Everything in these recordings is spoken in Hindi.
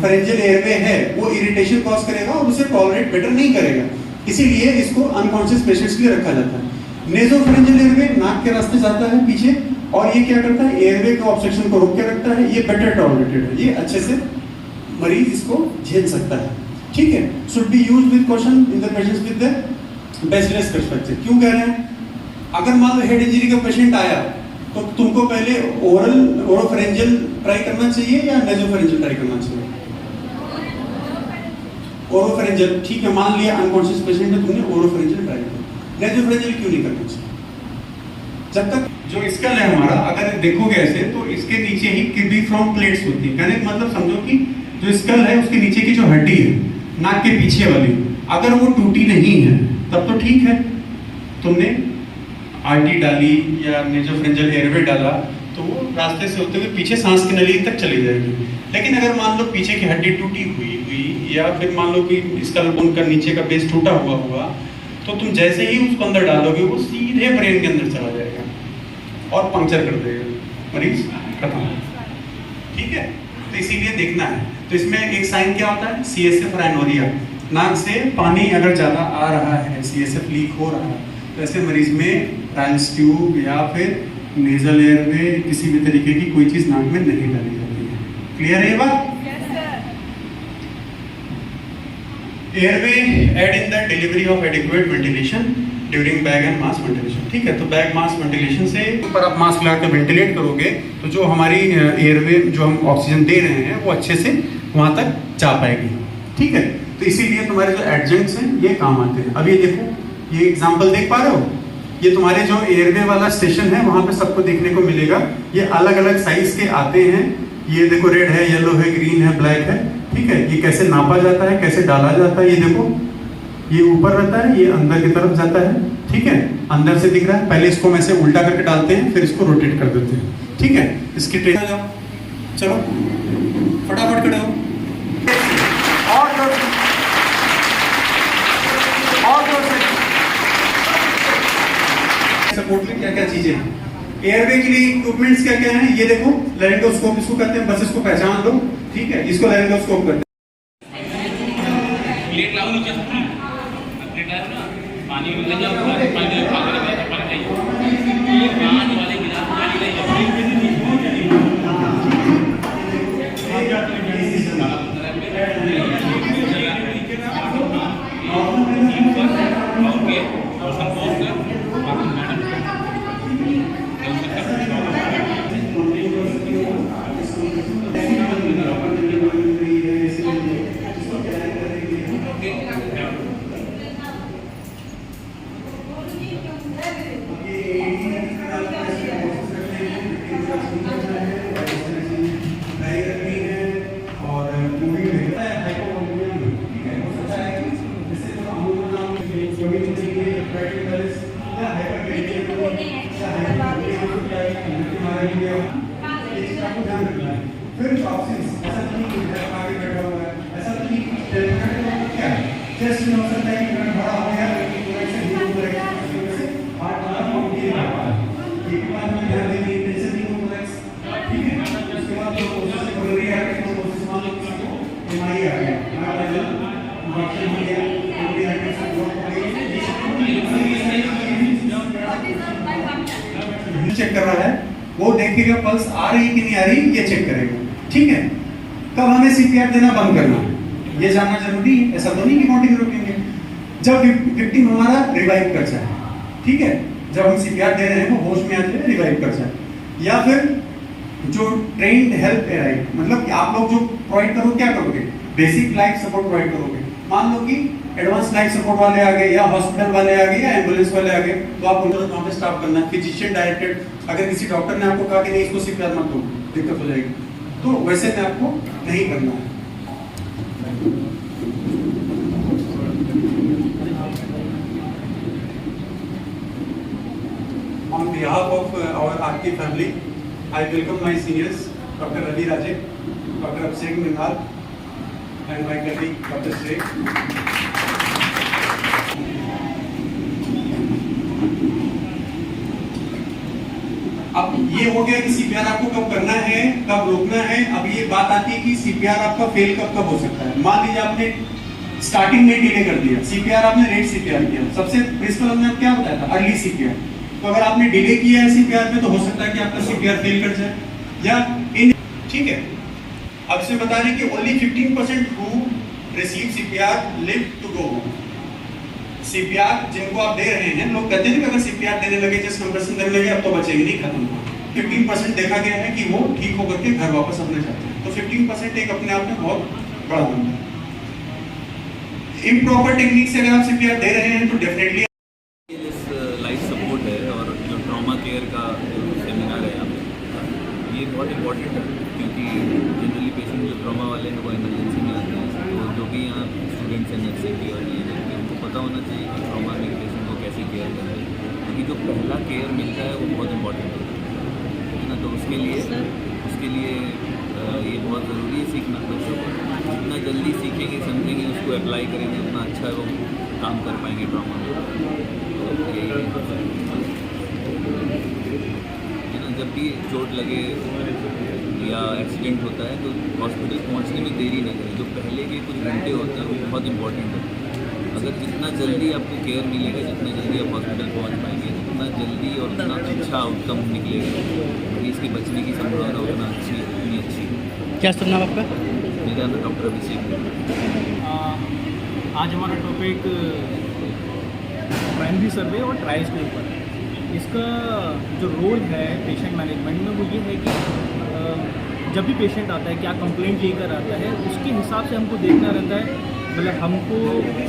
फेरेंजियल एयरवे है वो इरिटेशन कॉज करेगा और उसे टॉलरेट बेटर नहीं करेगा, इसीलिए इसको अनकॉन्शियस पेशेंट्स के लिए रखा जाता है। नेसोफेरेंजियल एयरवे नाक के रास्ते जाता है पीछे, और ये क्या करता है, एयरवे के ऑब्स्ट्रक्शन को रोक के रखता है। ये बेटर टॉलरेटेड है, ये अच्छे से मरीज इसको झेल सकता है। ठीक है, should be used with caution in the patients with the bacillus perspective. क्यों कह रहे हैं, अगर मान लो हेड इंजरी का पेशेंट आया तो तुमको पहले ओरोफेरेंजियल ट्राई करना चाहिए या नेसोफेरेंजियल ट्राई करना चाहिए? ओरोफेरेंजियल, ठीक है, मान लिया अनकॉन्शियस पेशेंट है, तुमने ओरोफेरेंजियल ट्राई किया, नेसोफेरेंजियल क्यों नहीं करना चाहिए? जब तक जो स्कल है हमारा, अगर देखोगे ऐसे तो इसके नीचे ही क्यूबिफॉर्म प्लेट्स होती है। कहने का मतलब समझो कि जो स्कल है उसके नीचे की जो हड्डी है नाक के पीछे वाली, अगर वो टूटी नहीं है तब तो ठीक है, तुमने आरटी डाली या नेसोफेरेंजियल एयरवे डाला तो वो रास्ते से होते हुए पीछे सांस की नली तक चली जाएगी। लेकिन अगर मान लो पीछे की हड्डी टूटी हुई या फिर मान लो कि स्कल बोन का नीचे का बेस टूटा हुआ तो तुम जैसे ही उसको अंदर डालोगे वो सीधे ब्रेन के अंदर चला जाएगा और पंक्चर कर देगा, मरीज खत्म। ठीक है, तो इसीलिए देखना है। तो इसमें एक साइन क्या होता है, CSF राइनोरिया, नाक से पानी अगर ज्यादा आ रहा है, CSF लीक हो रहा है, तो ऐसे मरीज में राइल्स ट्यूब या फिर नेजल एयरवे किसी भी तरीके की कोई चीज नाक में नहीं डाली जाती है। क्लियर है ये बात? Airway aid in the delivery of adequate ventilation during bag and mask ventilation. ठीक है, तो बैग मास वेंटिलेशन से ऊपर आप मास्क लगा कर वेंटिलेट करोगे तो जो हमारी एयरवे जो हम ऑक्सीजन दे रहे हैं वो अच्छे से वहां तक जा पाएगी। ठीक है, तो इसीलिए तुम्हारे जो एडजंक्ट्स हैं ये काम आते हैं। अब ये देखो, ये एग्जांपल देख पा रहे हो, ये तुम्हारे जो एयरवे वाला स्टेशन है वहां पे सबको देखने को मिलेगा। ये अलग अलग साइज के आते हैं, ये देखो रेड है, येलो है, ग्रीन है, ब्लैक है। ठीक है, ये कैसे नापा जाता है, कैसे डाला जाता है, ये देखो, ये ऊपर रहता है, ये अंदर की तरफ जाता है। ठीक है, अंदर से दिख रहा है, पहले इसको हम ऐसे उल्टा करके डालते हैं, फिर इसको रोटेट कर देते हैं। ठीक है, इसकी ट्रेन आ जाओ, चलो फटाफट खड़े हो, और जोर से, और जोर से। सपोर्ट में क्या क्या चीजें हैं, एयरवे के लिए इक्विपमेंट्स क्या क्या हैं, ये देखो, लैरिंगोस्कोप इसको कहते हैं, बस इसको पहचान लो। ठीक है, इसको लैरिंगोस्कोप कहते हैं। प्लेट लाओ नीचे, प्लेट लाओ ना, पानी में ले जाओ, पानी में पानी चाहिए, ये कांच वाले गिलास पानी ले जाओ। फिर टॉक्सिन्स, ऐसा नहीं कि आगे बैठा हुआ है, ऐसा नहीं कि क्या है, जस्ट हो सकता है कि ब्लड बड़ा हो गया, से हीट हो रहा है, से हार्ट वाला पंप नहीं कर पा रहा है, ये भी बात में ध्यान देनी है, जैसे नहीं हो रहा है। ठीक है, उसके बाद जो प्रोसेस कोरोनरी आर्टरी प्रोसेस मान लो किसी को एमआई आ गया, डॉक्टर हो गया, कोरोनरी आर्टरी से ब्लॉक हो गई, चेक कर रहा है, वो देखेगा पल्स आ रही कि नहीं आ रही, ये चेक करेगा। ठीक है, कब हमें सीपीआर देना बंद करना है ये जानना जरूरी है, ऐसा तो नहीं कि काउंटिंग रोकेंगे। जब विक्टिम हमारा रिवाइव कर जाए, ठीक है, जब हम सीपीआर दे रहे हैं वो होश में आ जाए, रिवाइव कर जाए, या फिर जो ट्रेन्ड हेल्प एराइव, मतलब कि आप लोग जो प्रोवाइड करो, क्या करोगे, बेसिक लाइफ सपोर्ट प्रोवाइड करोगे। मान लो कि एडवांस लाइफ सपोर्ट वाले आ गए, या हॉस्पिटल वाले आ गए, या एम्बुलेंस वाले आ गए, तो आप उनको वहां पे स्टॉप करना है। फिजिशियन डायरेक्टेड, अगर किसी डॉक्टर ने आपको कहा कि नहीं इसको सीपीआर मत दो, दिक्कत हो जाएगी, तो वैसे में आपको नहीं करना है। On behalf of our RT family, I welcome my seniors, Dr. Ravi Raje, Dr. Abhishek Minhal, and my colleague, Dr. Shrey. अब ये हो गया कि सीपीआर आपको कब करना है, कब रोकना है। अब ये बात आती है कि सीपीआर आपका फेल कब कब हो सकता है। मान लीजिए आपने स्टार्टिंग में डिले कर दिया, सीपीआर आपने रेट सीपीआर किया। सबसे प्रिंसिपल हमने क्या बताया था, अर्ली सीपीआर। तो अगर आपने डिले किया है सीपीआर पे, तो हो सकता है कि आपका सीपीआर फेल कर जाए या इन, ठीक है। अब इसमें बता रहे कि only 15% who receive CPR live to go home. CPR जिनको आप दे रहे हैं, लोग कहते हैं कि अगर सीपीआर देने लगे, चेस्ट कंप्रेशन देने लगे, अब तो बचेंगे नहीं, खत्म हुआ। 15% देखा गया है कि वो ठीक होकर के घर वापस अपने जाते हैं। तो 15% एक अपने आप में बहुत बड़ा नंबर है। इम्प्रॉपर टेक्निक से अगर आप सीपीआर दे रहे हैं तो डेफिनेटली लाइफ सपोर्ट है। और जो ट्रॉमा केयर का सेमिनार है यहाँ पे, ये बहुत इम्पोर्टेंट है, क्योंकि जनरली पेशेंट जो ट्रॉमा वाले हैं वो इमरजेंसी में आते हैं। तो जो भी यहाँ स्टूडेंट्स हैं नर्सिंग की और ये उनको पता होना चाहिए कि ट्रॉमा में पेशेंट को कैसे केयर करना है, क्योंकि जो पहला केयर मिलता है वो बहुत इम्पोर्टेंट है ना। तो उसके लिए ये बहुत ज़रूरी है सीखना। बच्चों को जितना जल्दी सीखेंगे, समझेंगे, उसको अप्लाई करेंगे, उतना अच्छा वो काम कर पाएंगे ट्रॉमा में। तो यही है ना, जब भी चोट लगे या एक्सीडेंट होता है तो हॉस्पिटल पहुंचने में देरी न करें। जो पहले के कुछ घंटे होते हैं वो बहुत इंपॉर्टेंट है। अगर जितना जल्दी आपको केयर मिलेगा, जितना जल्दी आप हॉस्पिटल पहुंच पाएंगे, उतना जल्दी और उतना अच्छा आउटकम निकलेगा, और इसके बचने की संभावना उतना उतनी अच्छी है। क्या सुनना आपका? मेरा नाम डॉक्टर अभिषेक। आज हमारा टॉपिक प्राइमरी सर्वे और ट्रायल्स के ऊपर है। इसका जो रोल है पेशेंट मैनेजमेंट में वो ये है कि जब भी पेशेंट आता है, क्या कंप्लेंट लेकर आता है, उसके हिसाब से हमको देखना रहता है। मतलब हमको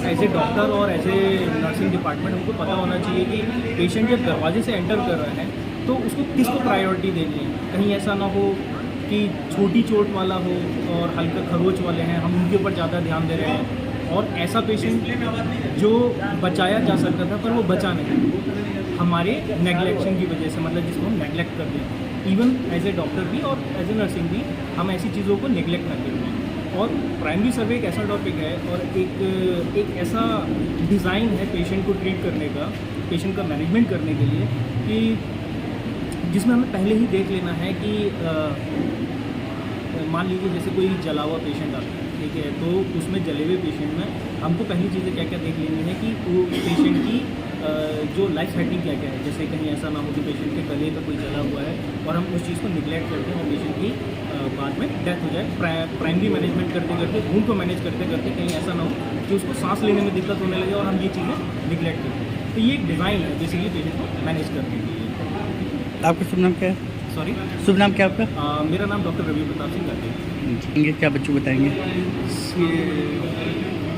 एज ए डॉक्टर और एज ए नर्सिंग डिपार्टमेंट हमको पता होना चाहिए कि पेशेंट जब दरवाजे से एंटर कर रहा है तो उसको किसको प्रायोरिटी देनी है। कहीं ऐसा ना हो कि छोटी चोट वाला हो और हल्का खरोच वाले हैं, हम उनके ऊपर ज़्यादा ध्यान दे रहे हैं, और ऐसा पेशेंट जो बचाया जा सकता था पर वो बचा नहीं हमारे नेगलेक्शन की वजह से, मतलब जिसको हम नेगलेक्ट कर दें। इवन एज ए डॉक्टर भी और एज ए नर्सिंग भी हम ऐसी चीज़ों को नेगलेक्ट करते हैं। और प्राइमरी सर्वे एक ऐसा टॉपिक है और एक ऐसा डिज़ाइन है पेशेंट को ट्रीट करने का, पेशेंट का मैनेजमेंट करने के लिए, कि जिसमें हमें पहले ही देख लेना है कि मान लीजिए जैसे कोई जला हुआ पेशेंट आता है, ठीक है, तो उसमें जले हुए पेशेंट में हमको पहली चीज़ें क्या क्या देख लेनी है कि वो पेशेंट की जो लाइफ सेटिंग क्या क्या है। जैसे कहीं ऐसा ना हो कि पेशेंट के गले का कोई जला हुआ है और हम उस चीज़ को निगलेक्ट करते हैं और पेशेंट की बाद में डेथ हो जाए। प्राइमरी मैनेजमेंट करते करते, वूंड को मैनेज करते करते कहीं ऐसा ना हो कि उसको सांस लेने में दिक्कत होने लगे और हम ये चीज़ें निगलेक्ट करते हैं। तो ये एक डिज़ाइन है बेसिकली पेशेंट को मैनेज करने के लिए। आपका शुभ नाम क्या है? सॉरी, शुभ नाम क्या आपका? मेरा नाम डॉक्टर रवि प्रताप सिंह गाते। क्या बच्चों बताएंगे?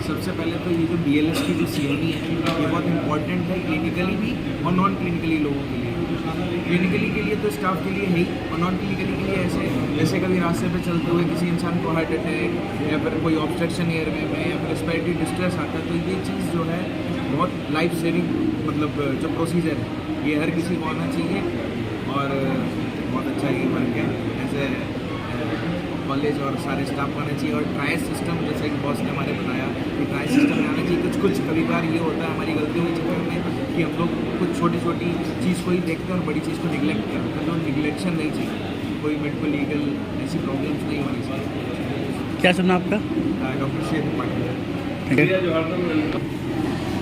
सबसे पहले तो ये जो BLS की जो CME है ये बहुत इंपॉर्टेंट है, क्लिनिकली भी और नॉन क्लिनिकली लोगों के लिए। क्लिनिकली के लिए तो स्टाफ के लिए है ही, और नॉन क्लिनिकली के लिए ऐसे जैसे कभी रास्ते पे चलते हुए किसी इंसान को हार्ट अटैक या फिर कोई ऑब्स्ट्रक्शन एयरवे में या फिर रेस्पिरेटरी डिस्ट्रेस आता है, तो ये चीज़ जो है बहुत लाइफ सेविंग, मतलब जो प्रोसीजर है ये हर किसी को आना चाहिए। और बहुत अच्छा ये वर्क है, ऐसे कॉलेज और सारे स्टाफ को आना चाहिए। और ट्रायल सिस्टम, जैसे कि बॉस ने हमारे बताया कि ट्रायल सिस्टम में आना चाहिए। कुछ कभी बार ये होता है हमारी गलती हुई चक्कर में कि हम लोग कुछ छोटी छोटी चीज़ को ही देखते हैं और बड़ी चीज़ को निगलेक्ट करते हैं। तो निगलेक्शन नहीं चाहिए, कोई मेडिकल लीगल ऐसी प्रॉब्लम्स नहीं होनी चाहिए। क्या सुनना आपका? डॉक्टर शेख पाटिल।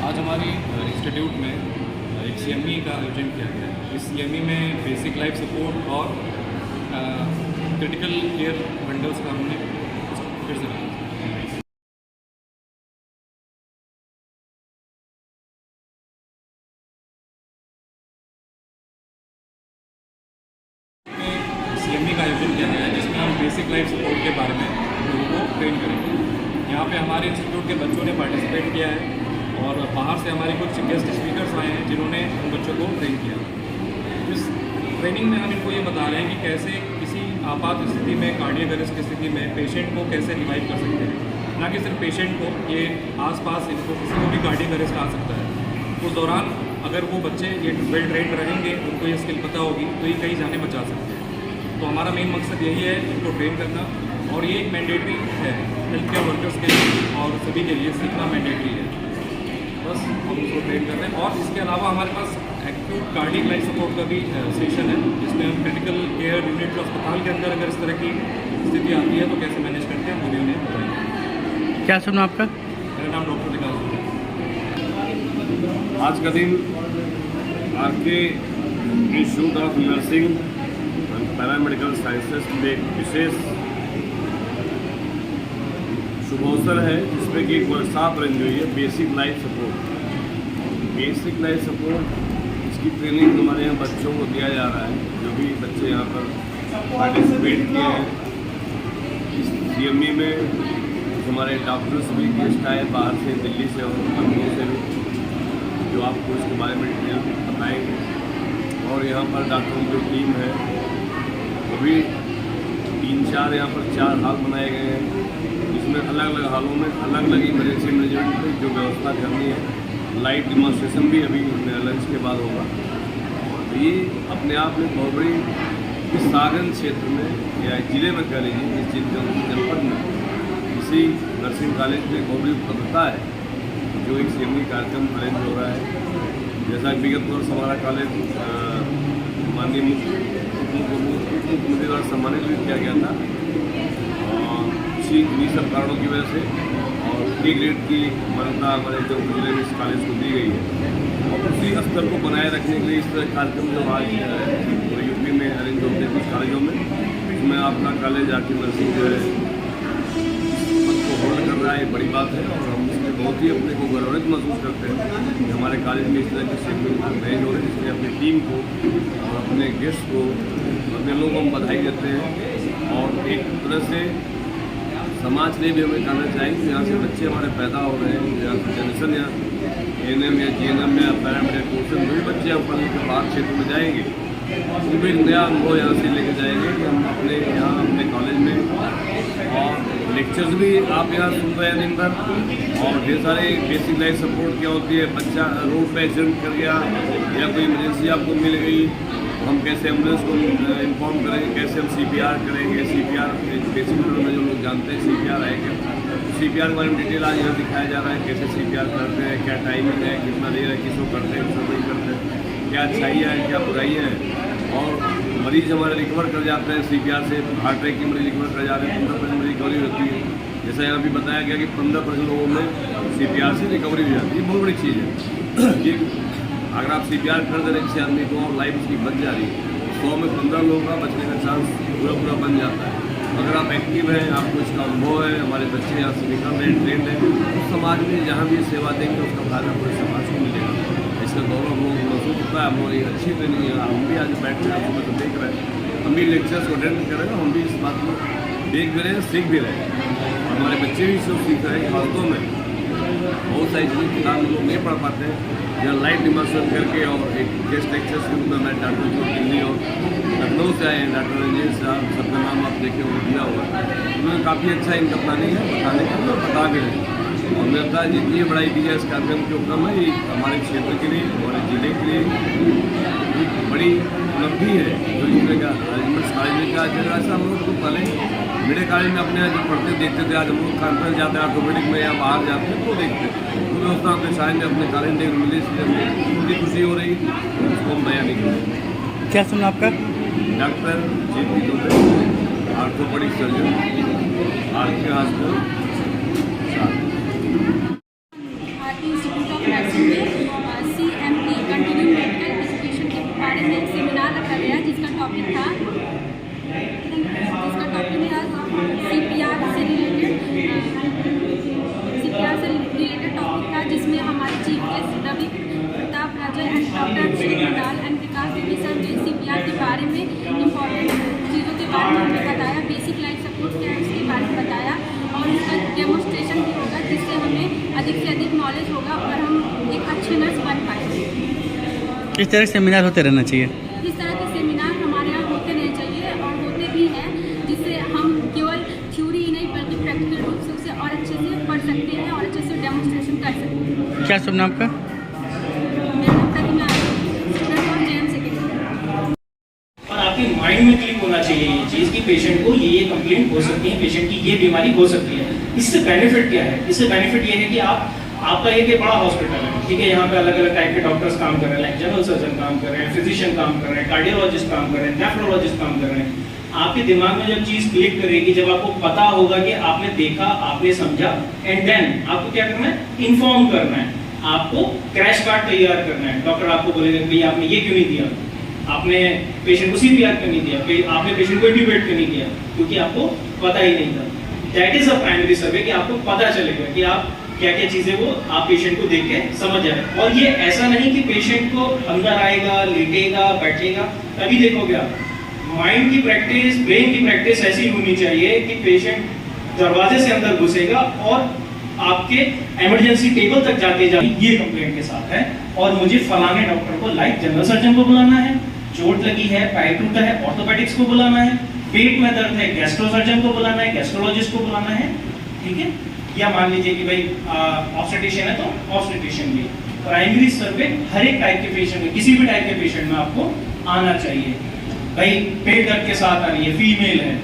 आज हमारे इंस्टीट्यूट में एक CME का आयोजन किया गया है। इस CME में बेसिक लाइफ सपोर्ट और क्रिटिकल केयर बंडल्स का हमने फिर से CME का आयोजन किया गया है, जिसमें हम बेसिक लाइफ सपोर्ट के बारे में लोगों को ट्रेन करेंगे। यहाँ पे हमारे इंस्टीट्यूट के बच्चों ने पार्टिसिपेट किया है और बाहर से हमारे कुछ गेस्ट स्पीकर्स आए हैं जिन्होंने उन बच्चों को ट्रेन किया। इस ट्रेनिंग में हम इनको ये बता रहे हैं कि कैसे किसी आपात स्थिति में, कार्डियक अरेस्ट की स्थिति में पेशेंट को कैसे रिवाइव कर सकते हैं। ना कि सिर्फ पेशेंट को, ये आसपास इनको किसी को भी कार्डियक अरेस्ट आ सकता है। उस दौरान अगर वो बच्चे ये वेल ट्रेंड रहेंगे, उनको ये स्किल पता होगी, तो ये कई जाने बचा सकते हैं। तो तो हमारा मेन मकसद यही है इनको ट्रेन करना, और ये एक मैंडेटरी है हेल्थ केयर वर्कर्स के लिए और सभी के लिए सीखना मैंडेटरी है। बस हम उसको ट्रेन कर रहे हैं। और इसके अलावा हमारे पास एक्यूट कार्डियक लाइफ सपोर्ट का भी सेशन है, जिसमें हम क्रिटिकल केयर यूनिट अस्पताल के अंदर अगर इस तरह की स्थिति आती है तो कैसे मैनेज करते हैं वो भी उन्हें बताएंगे। क्या सुना आपका? मेरा नाम डॉक्टर विकास है। आज का दिन RK institute of nursing and paramedical sciences के लिए एक विशेष शुभ अवसर है, जिसमें कि एक वर्कशॉप अरेंज हुई है basic life support. Basic life support इसकी ट्रेनिंग हमारे यहाँ बच्चों को दिया जा रहा है, जो भी बच्चे यहाँ पर पार्टिसिपेट किए हैं। इस CME में हमारे डॉक्टर्स भी गेस्ट आए बाहर से, दिल्ली से और लखनऊ से भी, जो आपको इसके बारे में डिटेल बताएंगे। और यहाँ पर डॉक्टरों की जो टीम है वो भी 3-4 यहाँ पर 4 हॉल बनाए गए हैं, जिसमें अलग अलग हॉलों में अलग अलग इमरजेंसी मैनेजमेंट की जो व्यवस्था करनी है। लाइव डिमॉन्स्ट्रेशन भी अभी लंच के बाद होगा। तो ये अपने आप में बहुत बड़ी इस सागन क्षेत्र में या जिले में कह लीजिए, इस जनपद में इसी नर्सिंग कॉलेज में बहुत बड़ी उपलब्धता है जो एक CME कार्यक्रम अरेंज हो रहा है। जैसा कि विगत वर्ष हमारा कॉलेज माननीय मुख्यमंत्री द्वारा सम्मानित भी किया गया था, इन्हीं सब कारणों की वजह से, और A ग्रेड की मान्यता हमारे जो जिले में इस कॉलेज को दी गई है। और उसी स्तर को बनाए रखने के लिए इस तरह कार्यक्रम जो आज पूरे यूपी में अरेंज होते हैं कुछ कॉलेजों में, इसमें आपका कॉलेज आके नर्सिंग जो है को होल्ड कर रहा है, बड़ी बात है। और हम इसमें बहुत ही अपने को गौरवित महसूस करते हैं कि हमारे कॉलेज में इस तरह के सेमिनार अरेंज हो रहे हैं, जिसमें अपनी टीम को और अपने गेस्ट को, अपने लोगों को हम बधाई देते हैं। और एक तरह से समाज के लिए भी हमें कहना चाहिए कि यहाँ से बच्चे हमारे पैदा हो रहे हैं, यहाँ से जनरेशन या ANM या GNM या पैरामेडिकल कोर्सेज में भी बच्चे हम पढ़ने के बाहर क्षेत्र में जाएंगे, उनको एक नया अनुभव यहाँ से लेके जाएंगे कि हम अपने यहाँ अपने कॉलेज में। और लेक्चर्स भी आप यहाँ सुन रहे हैं दिन भर, और ढेर सारे बेसिक लाइफ सपोर्ट क्या होती है, बच्चा रोड पे एक्सीडेंट कर गया या कोई इमरजेंसी आपको मिल गई, हम कैसे एम्बुलेंस को इन्फॉर्म करेंगे, कैसे हम CPR करेंगे। CPR बेसिक में जो लोग जानते हैं CPR है क्या, CPR के बारे में डिटेल आज यहाँ दिखाया जा रहा है, कैसे CPR करते हैं, क्या टाइमिंग है, कितना देर है, किसको करते हैं, किसको नहीं करते हैं, क्या अच्छाइयाँ हैं, क्या बुराइयाँ हैं। और मरीज हमारे रिकवर कर जाते हैं CPR से, हार्ट अटैक की मरीज रिकवर कर जाते हैं, 15% रिकवरी होती है। जैसा यहाँ भी बताया गया कि 15% लोगों में CPR से रिकवरी हो जाती है। बहुत बड़ी चीज़ है ये। अगर आप CPR कर दे रहे किसी आदमी को और लाइफ उसकी बच जा रही है, 100 में 15 लोगों का बचने का चांस पूरा बन जाता है। अगर आप एक्टिव हैं, आपको इसका अनुभव है, हमारे बच्चे यहाँ से निकल रहे हैं, ट्रेंड है, तो समाज में जहाँ भी सेवा देंगे उसका फायदा पूरे समाज को मिलेगा। इसका गौरव हम लोग महसूस होता है। हम लोग एक अच्छी ट्रेनिंग है, हम भी आज बैठ कर आपको तो देख रहे हैं, हम भी लेक्चर्स को अटेंड कर रहे हैं, हम भी इस बात में देख भी रहे हैं, सीख भी रहे हैं। और हमारे बच्चे भी सब सीख रहे हैं। खासतौर में बहुत सारी चीज़ें किताब लोग नहीं पढ़ पाते हैं, या लाइव डिमॉन्स्ट्रेट करके। और एक गेस्ट लेक्चर्स के रूप में मैं डॉक्टर जो दिल्ली और लखनऊ से आए हैं, डॉक्टर रंजीत साहब, सबका नाम आप देखें वो दिया हुआ है। उन्होंने काफ़ी अच्छा इनका प्लानिंग है बताने का, और बता भी रहे हैं। और मेरे था जितनी बड़ाई दी है इस कार्यक्रम के ऊपर है, ये हमारे क्षेत्र के लिए, हमारे जिले के लिए एक बड़ी उपलब्धि है जो जिले का राजमंड्री कॉलेज में क्या जगह से हम लोग को पहले मेरे कॉलेज में अपने यहाँ जो पढ़ते देखते थे, आज हम लोग कॉन्फ्रेंस जाते हैं ऑर्थोपेडिक में या बाहर जाते हैं तो देखते हैं। तो व्यवस्था अपने शायद में अपने कॉलेज में मिली, इसलिए खुशी हो रही है, उसको हम बयान नहीं करें। क्या सुना आपका? Doctor JP Dubey, orthopaedic surgeon, RK hospital. Institute of nursing में CME कंटिन्यू मेडिकल एजुकेशन के बारे में एक सेमिनार रखा गया, जिसका टॉपिक था CPR से रिलेटेड टॉपिक था, जिसमें हमारे chief guest Ravi Pratap Rajan and doctor Shri Mandal and Vikas Devi sir ने CPR के बारे में इम्पोर्टेंट चीज़ों के बारे में हमें बताया, बेसिक लाइफ सपोर्ट क्या है उसके बारे में बताया, और उसका डेमोन्स्ट्रेशन भी होगा, जिससे हमें अधिक से अधिक नॉलेज होगा और हम एक अच्छे नर्स बन पाएंगे। इस तरह के सेमिनार होते रहना चाहिए। इस तरह के सेमिनार हमारे यहाँ होते रहने चाहिए और होते भी हैं, जिससे हम केवल थ्योरी ही नहीं बल्कि प्रैक्टिकल रूप से उसे और अच्छे से पढ़ सकते हैं और अच्छे से डेमोन्स्ट्रेशन कर सकते हैं। क्या शुभ नाम आपका? मेरा नाम प्रतिमा है, स्टूडेंट और JM सेकेंडरी। और आपके माइंड में क्लिक होना चाहिए होनी चाहिए कि पेशेंट को ये कंप्लेंट हो सकती है, पेशेंट की ये बीमारी हो सकती है। इससे बेनिफिट क्या है? इससे बेनिफिट ये है कि आपका एक बड़ा हॉस्पिटल है, ठीक है, यहाँ पे अलग अलग टाइप के डॉक्टर्स काम कर रहे हैं, लाइक जनरल सर्जन काम कर रहे हैं, फिजिशियन काम कर रहे हैं, कार्डियोलॉजिस्ट काम कर रहे हैं, नेफ्रोलॉजिस्ट काम कर रहे हैं। आपके दिमाग में जब चीज क्लिक करेगी, जब आपको पता होगा कि आपने देखा, आपने समझा, एंड देन आपको क्या करना है? इन्फॉर्म करना है, आपको क्रैश कार्ड तैयार करना है। डॉक्टर आपको बोलेगा कि भैया आपने ये क्यों नहीं दिया, आपने पेशेंट को CPR क्यों नहीं दिया, आपने पेशेंट को इंट्यूबेट क्यों नहीं किया, क्योंकि आपको पता ही नहीं था। दैट इज अ प्राइमरी सर्वे, कि आपको पता चलेगा कि आप क्या क्या चीजें वो आप पेशेंट को देख के समझ जाए। और ये ऐसा नहीं कि पेशेंट को अंदर आएगा, लेटेगा, बैठेगा, तभी देखोगे आप। माइंड की प्रैक्टिस, ब्रेन की प्रैक्टिस ऐसी होनी चाहिए कि पेशेंट दरवाजे से अंदर घुसेगा और आपके इमरजेंसी टेबल तक जाते जाते ये कंप्लेंट के साथ है और मुझे फलाने डॉक्टर को, लाइक जनरल सर्जन को बुलाना है, चोट लगी है, पैर टूटा है, ऑर्थोपेडिक्स को बुलाना है, पेट में दर्द है, गैस्ट्रो सर्जन को बुलाना है, गैस्ट्रोलॉजिस्ट को बुलाना है, ठीक है। या मान लीजिए कि भाई ऑब्स्टेट्रिशियन है तो ऑब्स्टेट्रिशियन भी। प्राइमरी सर्वे हर एक टाइप के पेशेंट में, किसी भी टाइप के पेशेंट में आपको आना चाहिए। भाई पेट दर्द के साथ आ रही है, फीमेल है,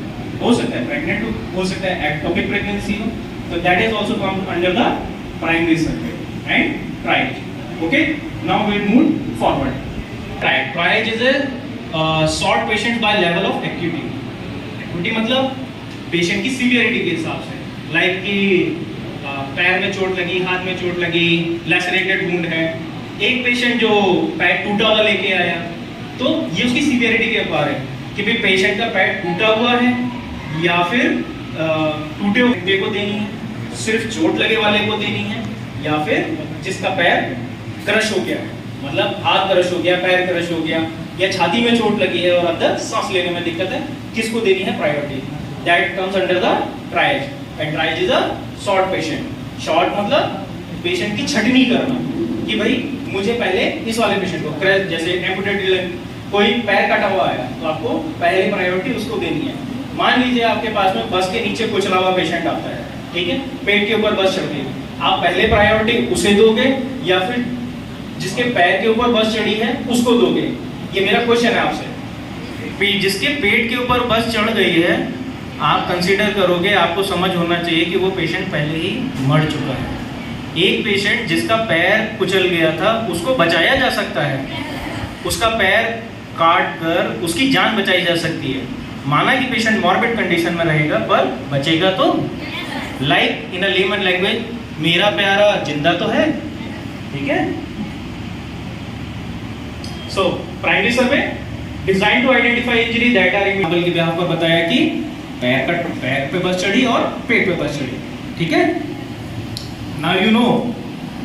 हो सकता है प्रेग्नेंट हो सकता है एक्टोपिक प्रेगनेंसी हो, तो that is also come under the primary survey and triage. Okay, now we move forward. Triage is a sort patient by level of acuity. Acuity मतलब पेशेंट की सीवियरिटी के हिसाब से, लाइक कि पैर में चोट लगी, हाथ में चोट लगी, लैसरेटेड वुंड है। एक पेशेंट जो पैर टूटा हुआ लेके आया, तो ये उसकी सीवियरिटी के ऊपर है कि भाई पेशेंट का पैर टूटा हुआ है या फिर टूटे हुए को देनी है, सिर्फ चोट लगे वाले को देनी है, या फिर जिसका पैर क्रश हो गया है, मतलब हाथ क्रश हो गया, पैर क्रश हो गया, या छाती में चोट लगी है और अंदर सांस लेने में दिक्कत है, किसको देनी है priority. That comes under the triage and triage is a short patient. Short मतलब पेशेंट की छटनी करना कि भाई मुझे पहले इस वाले पेशेंट को, जैसे एम्पुटेटेड कोई पैर कटा हुआ है तो आपको पहले प्रायोरिटी उसको देनी है। मान लीजिए आपके पास में बस के नीचे कुचला हुआ पेशेंट आता है, ठीक है, पेट के ऊपर बस चढ़ गई, आप पहले प्रायोरिटी उसे दोगे या फिर जिसके पैर के ऊपर बस चढ़ी है उसको दोगे? ये मेरा क्वेश्चन है आपसे। जिसके पेट के ऊपर बस चढ़ गई है आप कंसीडर करोगे, आपको समझ होना चाहिए कि वो पेशेंट पहले ही मर चुका है। एक पेशेंट जिसका पैर कुचल गया था उसको बचाया जा सकता है, उसका पैर काट कर उसकी जान बचाई जा सकती है। माना कि पेशेंट मॉर्बिड कंडीशन में रहेगा पर बचेगा तो, like in a layman language, मेरा प्यारा जिंदा तो है, ठीक है। So primary survey design to identify injury that are evitable के बिहाफ पर बताया कि पैर पे बस चढ़ी और पेट पे बस चढ़ी, ठीक है। नाउ यू नो,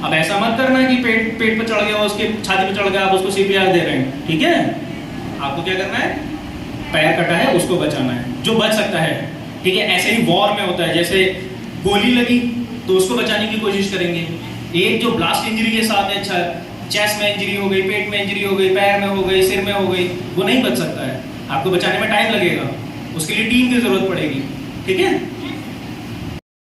अब ऐसा मत करना कि पेट पे चढ़ गया, उसके छाती पे चढ़ गया, आप उसको CPR दे रहे हैं, ठीक है। आपको क्या करना है? पैर कटा है उसको बचाना है, जो बच सकता है, ठीक है। ऐसे ही वॉर में होता है, जैसे गोली लगी तो उसको बचाने की कोशिश करेंगे। एक जो ब्लास्ट इंजरी के साथ है, अच्छा चेस्ट में इंजरी हो गई, पेट में इंजरी हो गई, पैर में हो गई, सिर में हो गई, वो नहीं बच सकता है, आपको बचाने में टाइम लगेगा, उसके लिए टीम की जरूरत पड़ेगी, ठीक है।